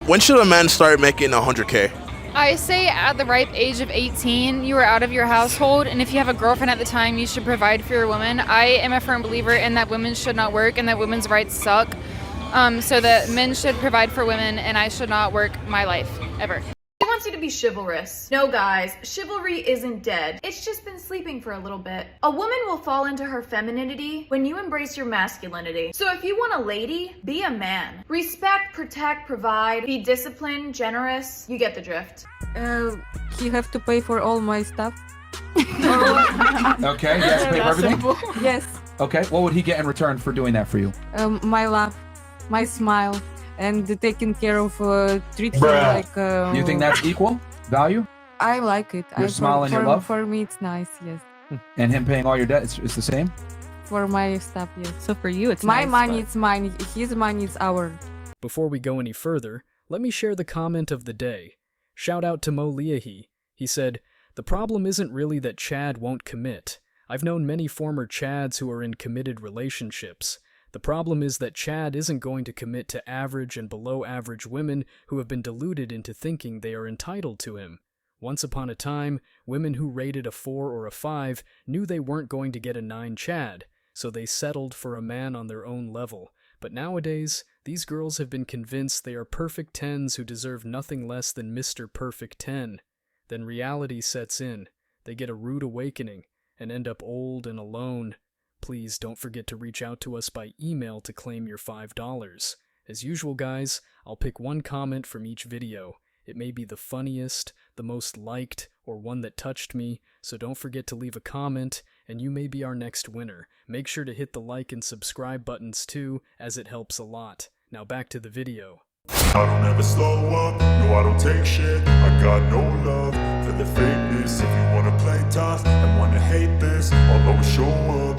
When should a man start making 100K? I say at the ripe age of 18, you are out of your household, and if you have a girlfriend at the time, you should provide for your woman. I am a firm believer in that women should not work and that women's rights suck. So that men should provide for women, and I should not work my life, ever. He wants you to be chivalrous. No, guys, chivalry isn't dead. It's just been sleeping for a little bit. A woman will fall into her femininity when you embrace your masculinity. So if you want a lady, be a man. Respect, protect, provide, be disciplined, generous. You get the drift. He have to pay for all my stuff. Okay, he has to pay for everything? Yes. Okay, what would he get in return for doing that for you? My laugh, my smile, and taking care of treat him like. You think that's equal value? I like it. Your smile and your love? For me, it's nice. Yes. And him paying all your debt is the same? For my stuff, yes. So for you, it's My nice, money, but- it's mine. His money, it's ours. Before we go any further, let me share the comment of the day. Shout out to Mo Leahy. He said, "The problem isn't really that Chad won't commit. I've known many former Chads who are in committed relationships. The problem is that Chad isn't going to commit to average and below average women who have been deluded into thinking they are entitled to him. Once upon a time, women who rated a 4 or a 5 knew they weren't going to get a 9 Chad, so they settled for a man on their own level. But nowadays, these girls have been convinced they are perfect 10s who deserve nothing less than Mr. Perfect 10. Then reality sets in. They get a rude awakening and end up old and alone. Please don't forget to reach out to us by email to claim your $5. As usual, guys, I'll pick one comment from each video. It may be the funniest, the most liked, or one that touched me, so don't forget to leave a comment, and you may be our next winner. Make sure to hit the like and subscribe buttons too, as it helps a lot. Now back to the video. I don't ever slow up, no I don't take shit. I got no love for the fakeness. If you wanna play tough and wanna hate this, I'll always show up.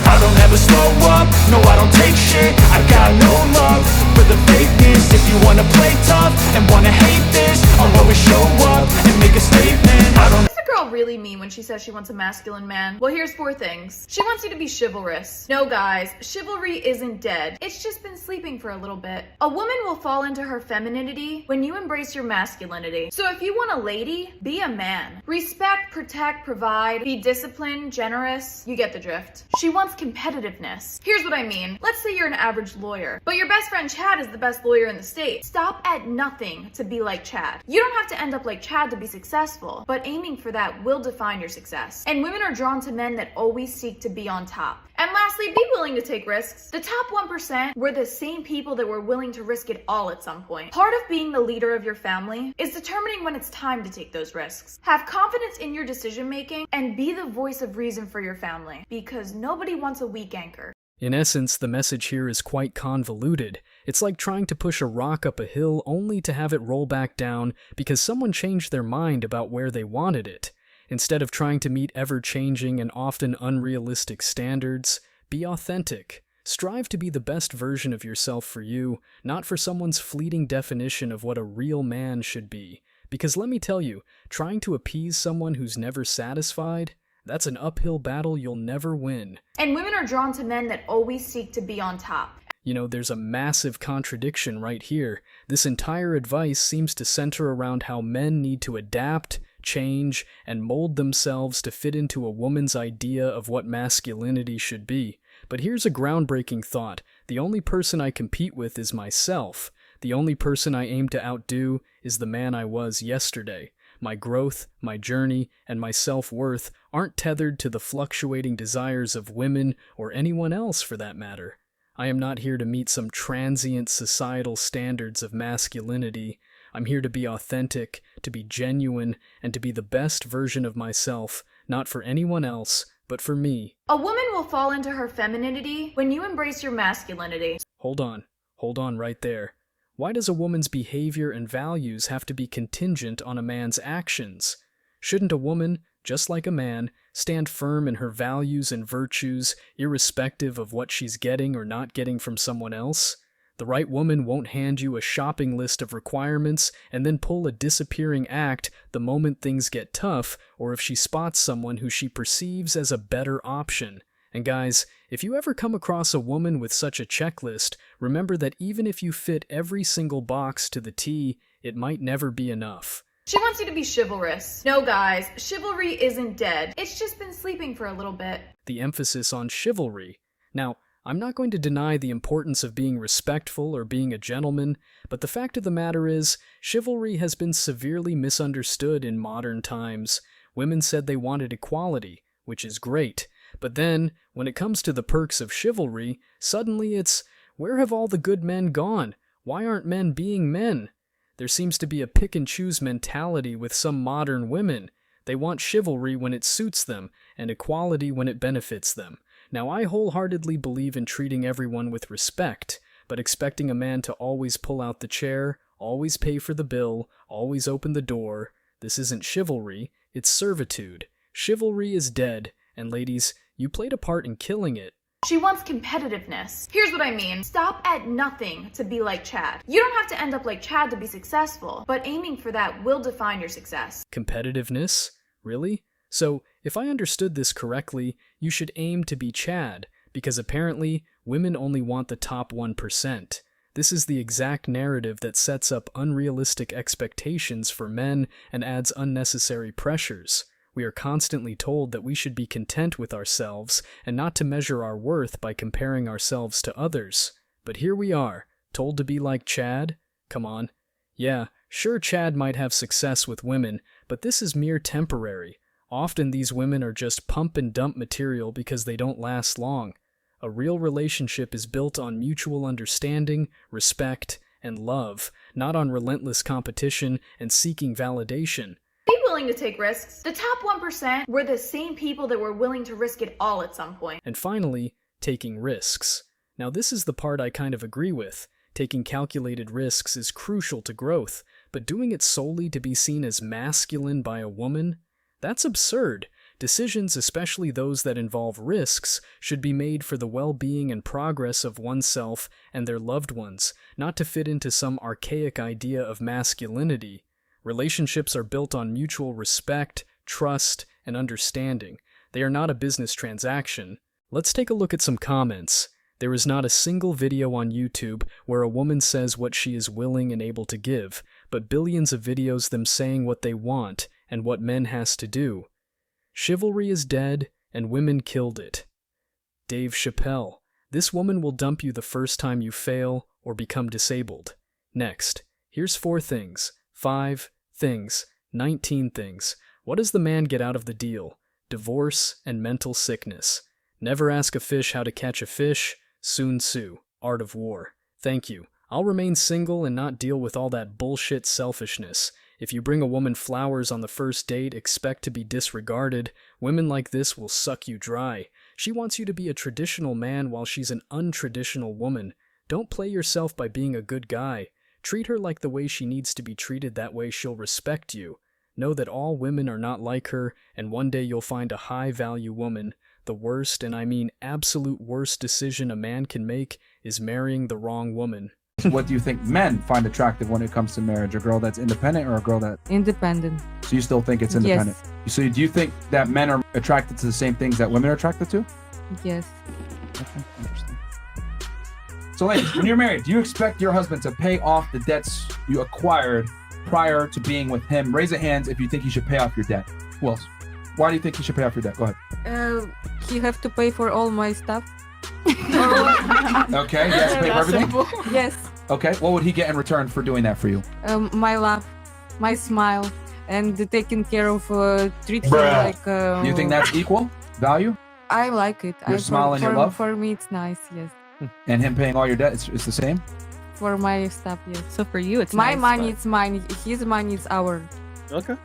I don't ever slow up, no I don't take shit. I got no love for the fakeness. If you wanna play tough and wanna hate this, I'll always show up and make a statement. I don't What's the girl really mean when she says she wants a masculine man? Well, here's 4 things. She wants you to be chivalrous. No, guys, chivalry isn't dead. It's just been sleeping for a little bit. A woman will fall into her femininity when you embrace your masculinity. So if you want a lady, be a man. Respect, protect, provide, be disciplined, generous. You get the drift. She wants competitiveness. Here's what I mean. Let's say you're an average lawyer, but your best friend Chad is the best lawyer in the state. Stop at nothing to be like Chad. You don't have to end up like Chad to be successful, but aiming for that will define your success. And women are drawn to men that always seek to be on top. And lastly, be willing to take risks. The top 1% were the same people that were willing to risk it all at some point. Part of being the leader of your family is determining when it's time to take those risks. Have confidence in your decision making and be the voice of reason for your family, because nobody wants a weak anchor. In essence, the message here is quite convoluted. It's like trying to push a rock up a hill only to have it roll back down because someone changed their mind about where they wanted it. Instead of trying to meet ever-changing and often unrealistic standards, be authentic. Strive to be the best version of yourself for you, not for someone's fleeting definition of what a real man should be. Because let me tell you, trying to appease someone who's never satisfied, that's an uphill battle you'll never win. And women are drawn to men that always seek to be on top. You know, there's a massive contradiction right here. This entire advice seems to center around how men need to adapt, change, and mold themselves to fit into a woman's idea of what masculinity should be. But here's a groundbreaking thought. The only person I compete with is myself. The only person I aim to outdo is the man I was yesterday. My growth, my journey, and my self-worth aren't tethered to the fluctuating desires of women or anyone else for that matter. I am not here to meet some transient societal standards of masculinity. I'm here to be authentic, to be genuine, and to be the best version of myself, not for anyone else, but for me. A woman will fall into her femininity when you embrace your masculinity. Hold on right there. Why does a woman's behavior and values have to be contingent on a man's actions? Shouldn't a woman, just like a man, stand firm in her values and virtues, irrespective of what she's getting or not getting from someone else? The right woman won't hand you a shopping list of requirements and then pull a disappearing act the moment things get tough, or if she spots someone who she perceives as a better option. And guys, if you ever come across a woman with such a checklist, remember that even if you fit every single box to the T, it might never be enough. She wants you to be chivalrous. No, guys, chivalry isn't dead. It's just been sleeping for a little bit. The emphasis on chivalry. Now, I'm not going to deny the importance of being respectful or being a gentleman, but the fact of the matter is, chivalry has been severely misunderstood in modern times. Women said they wanted equality, which is great, but then, when it comes to the perks of chivalry, suddenly it's, where have all the good men gone? Why aren't men being men? There seems to be a pick-and-choose mentality with some modern women. They want chivalry when it suits them, and equality when it benefits them. Now, I wholeheartedly believe in treating everyone with respect, but expecting a man to always pull out the chair, always pay for the bill, always open the door, this isn't chivalry, it's servitude. Chivalry is dead, and ladies, you played a part in killing it. She wants competitiveness. Here's what I mean. Stop at nothing to be like Chad. You don't have to end up like Chad to be successful, but aiming for that will define your success. Competitiveness? Really? So, if I understood this correctly, you should aim to be Chad, because apparently, women only want the top 1%. This is the exact narrative that sets up unrealistic expectations for men and adds unnecessary pressures. We are constantly told that we should be content with ourselves and not to measure our worth by comparing ourselves to others. But here we are, told to be like Chad? Come on. Yeah, sure Chad might have success with women, but this is mere temporary. Often these women are just pump and dump material because they don't last long. A real relationship is built on mutual understanding, respect, and love, not on relentless competition and seeking validation. Be willing to take risks. The top 1% were the same people that were willing to risk it all at some point. And finally, taking risks. Now this is the part I kind of agree with. Taking calculated risks is crucial to growth, but doing it solely to be seen as masculine by a woman? That's absurd. Decisions, especially those that involve risks, should be made for the well-being and progress of oneself and their loved ones, not to fit into some archaic idea of masculinity. Relationships are built on mutual respect, trust, and understanding. They are not a business transaction. Let's take a look at some comments. There is not a single video on YouTube where a woman says what she is willing and able to give, but billions of videos them saying what they want and what men has to do. Chivalry is dead, and women killed it. Dave Chappelle. This woman will dump you the first time you fail or become disabled. Next. Here's 4 things. 5 things. 19 things. What does the man get out of the deal? Divorce and mental sickness. Never ask a fish how to catch a fish. Sun Tzu. Art of War. Thank you. I'll remain single and not deal with all that bullshit selfishness. If you bring a woman flowers on the first date, expect to be disregarded. Women like this will suck you dry. She wants you to be a traditional man while she's an untraditional woman. Don't play yourself by being a good guy. Treat her like the way she needs to be treated, that way she'll respect you. Know that all women are not like her, and one day you'll find a high-value woman. The worst, and I mean absolute worst decision a man can make is marrying the wrong woman. What do you think men find attractive when it comes to marriage? A girl that's independent or a girl that... Independent. So you still think it's independent? Yes. So do you think that men are attracted to the same things that women are attracted to? Yes. Okay, interesting. So ladies, when you're married, do you expect your husband to pay off the debts you acquired prior to being with him? Raise your hands if you think he should pay off your debt. Who else? Why do you think he should pay off your debt? Go ahead. He have to pay for all my stuff. Okay, yes, pay for everything? Yes. Okay, what would he get in return for doing that for you? My love, my smile, and taking care of, treat him like... Do you think that's equal value? I like it. Your smile and your love? For me, it's nice, yes. And him paying all your debt, it's the same? For my stuff, yes. So for you, it's my nice, money, but... it's mine. His money is ours. Okay.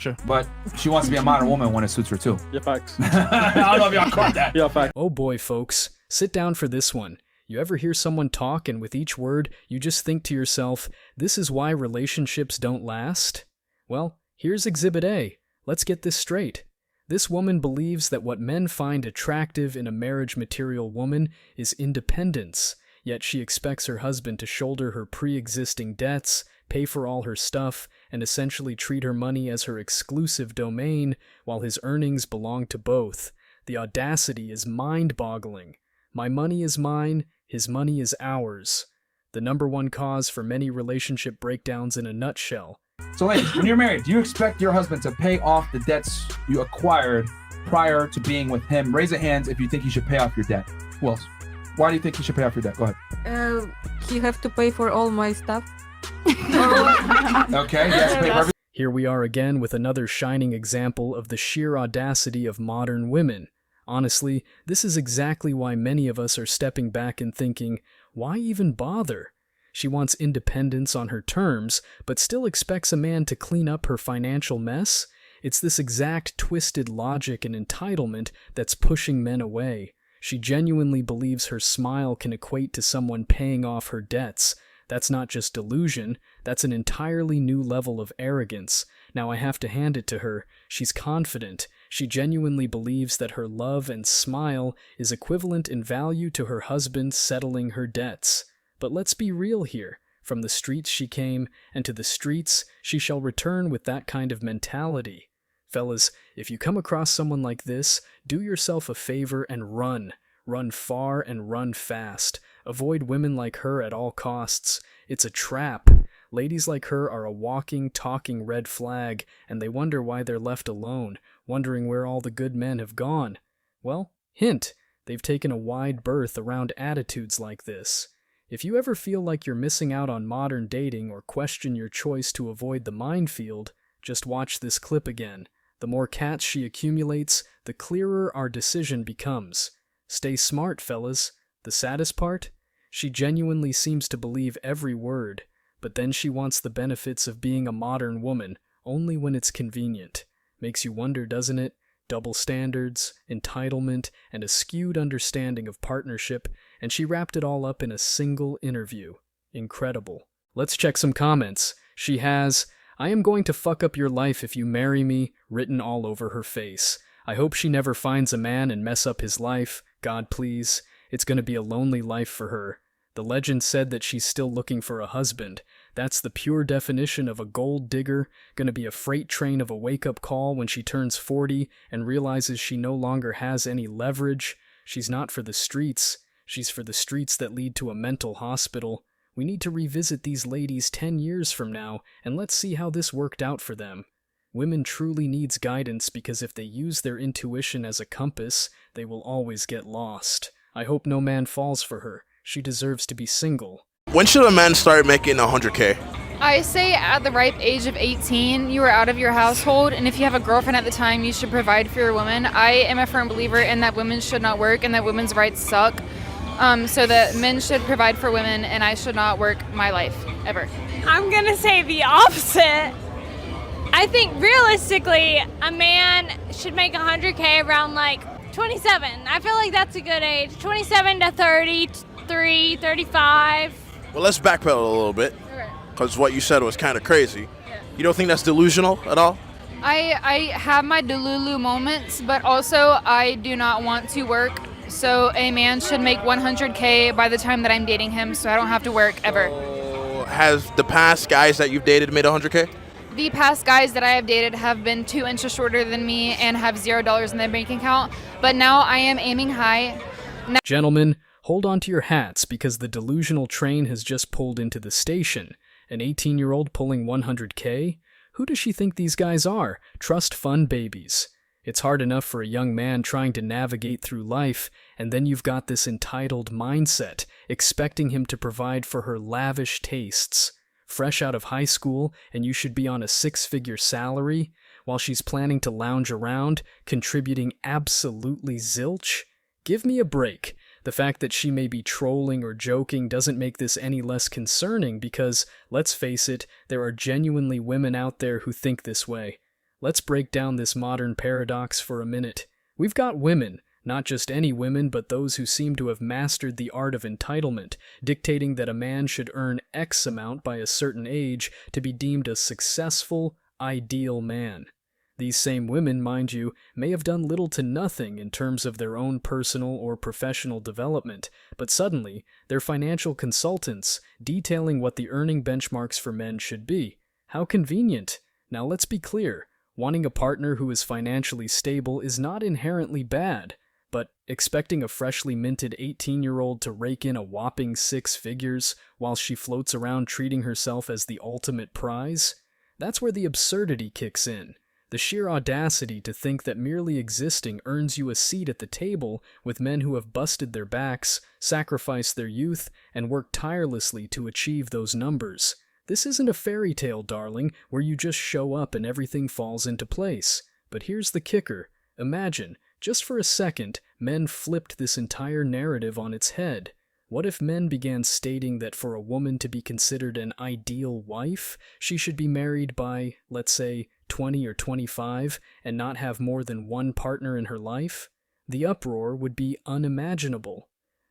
Sure. But she wants to be a modern woman when it suits her too. Yeah, facts. I don't know if y'all caught that. Yeah, facts. Oh boy, folks. Sit down for this one. You ever hear someone talk and with each word, you just think to yourself, this is why relationships don't last? Well, here's Exhibit A. Let's get this straight. This woman believes that what men find attractive in a marriage material woman is independence, yet she expects her husband to shoulder her pre-existing debts, pay for all her stuff, and essentially treat her money as her exclusive domain, while his earnings belong to both. The audacity is mind-boggling. My money is mine, his money is ours. The number one cause for many relationship breakdowns in a nutshell. So, ladies, when you're married, do you expect your husband to pay off the debts you acquired prior to being with him? Raise your hands if you think he should pay off your debt. Who else? Why do you think he should pay off your debt? Go ahead. He have to pay for all my stuff. Okay, yes, pay for everything. Here we are again with another shining example of the sheer audacity of modern women. Honestly, this is exactly why many of us are stepping back and thinking, why even bother? She wants independence on her terms, but still expects a man to clean up her financial mess? It's this exact twisted logic and entitlement that's pushing men away. She genuinely believes her smile can equate to someone paying off her debts. That's not just delusion, that's an entirely new level of arrogance. Now I have to hand it to her, she's confident. She genuinely believes that her love and smile is equivalent in value to her husband settling her debts. But let's be real here. From the streets she came, and to the streets she shall return with that kind of mentality. Fellas, if you come across someone like this, do yourself a favor and run. Run far and run fast. Avoid women like her at all costs. It's a trap. Ladies like her are a walking, talking red flag, and they wonder why they're left alone, wondering where all the good men have gone. Well, hint, they've taken a wide berth around attitudes like this. If you ever feel like you're missing out on modern dating or question your choice to avoid the minefield, just watch this clip again. The more cats she accumulates, the clearer our decision becomes. Stay smart, fellas. The saddest part? She genuinely seems to believe every word, but then she wants the benefits of being a modern woman only when it's convenient. Makes you wonder, doesn't it? Double standards, entitlement, and a skewed understanding of partnership, and she wrapped it all up in a single interview. Incredible. Let's check some comments. She has, "I am going to fuck up your life if you marry me," written all over her face. I hope she never finds a man and mess up his life. God, please. It's going to be a lonely life for her. The legend said that she's still looking for a husband. That's the pure definition of a gold digger, gonna be a freight train of a wake-up call when she turns 40 and realizes she no longer has any leverage. She's not for the streets. She's for the streets that lead to a mental hospital. We need to revisit these ladies 10 years from now, and let's see how this worked out for them. Women truly needs guidance because if they use their intuition as a compass, they will always get lost. I hope no man falls for her. She deserves to be single. When should a man start making 100K? I say at the ripe age of 18, you are out of your household, and if you have a girlfriend at the time, you should provide for your woman. I am a firm believer in that women should not work and that women's rights suck. So that men should provide for women, and I should not work my life, ever. I'm gonna say the opposite. I think realistically, a man should make 100K around like 27. I feel like that's a good age. 27 to 33, 35. Well, let's backpedal a little bit, because what you said was kind of crazy. You don't think that's delusional at all? I have my delulu moments, but also I do not want to work. So a man should make 100K by the time that I'm dating him, so I don't have to work ever. Has the past guys that you've dated made 100K? The past guys that I have dated have been 2 inches shorter than me and have $0 in their bank account, but now I am aiming high. Gentlemen, hold on to your hats because the delusional train has just pulled into the station. An 18-year-old pulling 100K? Who does she think these guys are? Trust fund babies. It's hard enough for a young man trying to navigate through life, and then you've got this entitled mindset, expecting him to provide for her lavish tastes. Fresh out of high school, and you should be on a 6-figure salary, while she's planning to lounge around, contributing absolutely zilch? Give me a break. The fact that she may be trolling or joking doesn't make this any less concerning because, let's face it, there are genuinely women out there who think this way. Let's break down this modern paradox for a minute. We've got women, not just any women, but those who seem to have mastered the art of entitlement, dictating that a man should earn X amount by a certain age to be deemed a successful, ideal man. These same women, mind you, may have done little to nothing in terms of their own personal or professional development, but suddenly, they're financial consultants, detailing what the earning benchmarks for men should be. How convenient. Now let's be clear. Wanting a partner who is financially stable is not inherently bad, but expecting a freshly minted 18-year-old to rake in a whopping 6 figures while she floats around treating herself as the ultimate prize? That's where the absurdity kicks in. The sheer audacity to think that merely existing earns you a seat at the table with men who have busted their backs, sacrificed their youth, and worked tirelessly to achieve those numbers. This isn't a fairy tale, darling, where you just show up and everything falls into place. But here's the kicker. Imagine, just for a second, men flipped this entire narrative on its head. What if men began stating that for a woman to be considered an ideal wife, she should be married by, let's say, 20 or 25 and not have more than one partner in her life? The uproar would be unimaginable.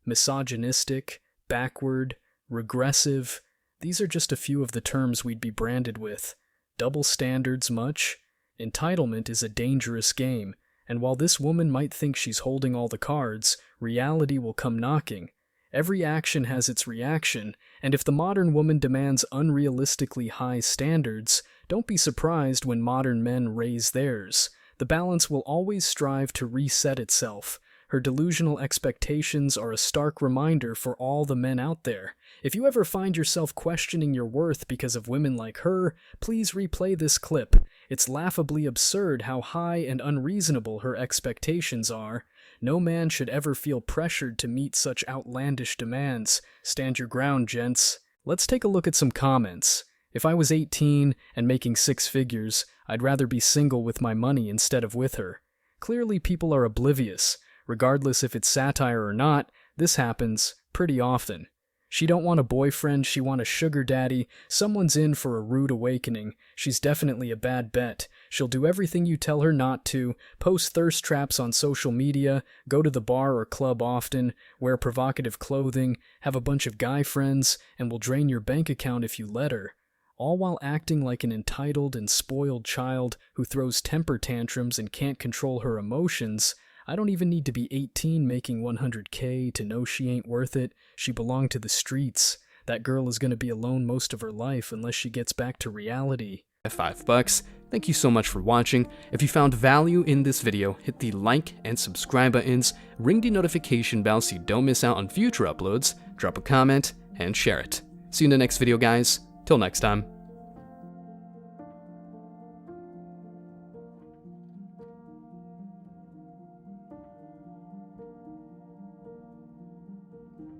Misogynistic, backward, regressive, these are just a few of the terms we'd be branded with. Double standards much? Entitlement is a dangerous game, and while this woman might think she's holding all the cards, reality will come knocking. Every action has its reaction, and if the modern woman demands unrealistically high standards, don't be surprised when modern men raise theirs. The balance will always strive to reset itself. Her delusional expectations are a stark reminder for all the men out there. If you ever find yourself questioning your worth because of women like her, please replay this clip. It's laughably absurd how high and unreasonable her expectations are. No man should ever feel pressured to meet such outlandish demands. Stand your ground, gents. Let's take a look at some comments. If I was 18 and making 6 figures, I'd rather be single with my money instead of with her. Clearly people are oblivious. Regardless if it's satire or not, this happens pretty often. She don't want a boyfriend, she want a sugar daddy. Someone's in for a rude awakening. She's definitely a bad bet. She'll do everything you tell her not to, post thirst traps on social media, go to the bar or club often, wear provocative clothing, have a bunch of guy friends, and will drain your bank account if you let her. All while acting like an entitled and spoiled child who throws temper tantrums and can't control her emotions. I don't even need to be 18 making 100K to know she ain't worth it. She belonged to the streets. That girl is going to be alone most of her life unless she gets back to reality. $5. Thank you so much for watching. If you found value in this video, hit the like and subscribe buttons, ring the notification bell so you don't miss out on future uploads, drop a comment, and share it. See you in the next video, guys. Till next time.